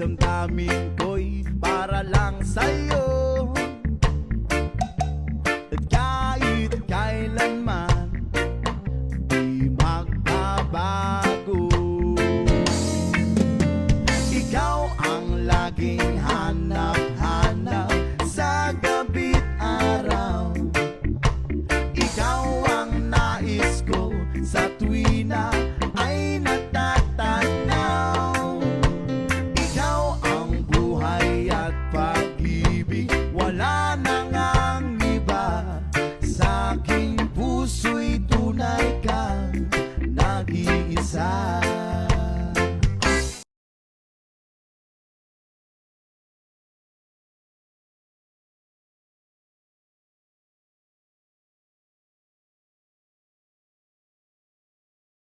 damdamin ko'y para lang sa'yo. At kahit kailanman di magbabago. Ikaw ang laging